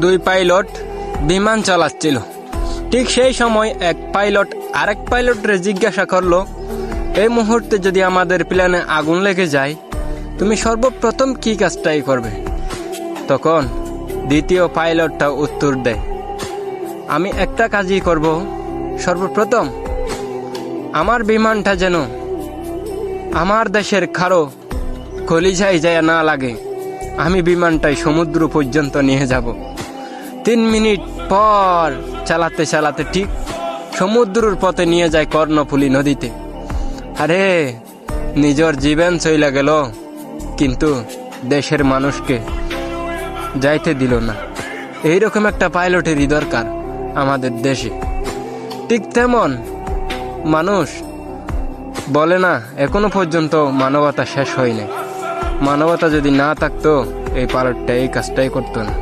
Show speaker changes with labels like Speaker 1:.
Speaker 1: দুই পাইলট বিমান চালাচ্ছিল। ঠিক সেই সময় এক পাইলট আরেক পাইলটরে জিজ্ঞাসা করলো, এই মুহূর্তে যদি আমাদের প্লেনে আগুন লেগে যায় তুমি সর্বপ্রথম কি কাজটাই করবে? তখন দ্বিতীয় পাইলটটা উত্তর দেয়, আমি একটা কাজই করব, সর্বপ্রথম আমার বিমানটা যেন আমার দেশের কারো কলিজায় যায় না লাগে, আমি বিমানটাই সমুদ্র পর্যন্ত নিয়ে যাব। 3 মিনিট পর চালাতে চালাতে ঠিক সমুদ্রের পথে নিয়ে যায় কর্ণফুলী নদীতে। আরে নিজের জীবন চইলা গেল, কিন্তু দেশের মানুষকে যাইতে দিল না। এইরকম একটা পাইলটেরই দরকার আমাদের দেশে। ঠিক তেমন মানুষ বলে না, এখনো পর্যন্ত মানবতা শেষ হয়নি। মানবতা যদি না থাকতো এই পাইলটটা এই কাজটাই করতো না।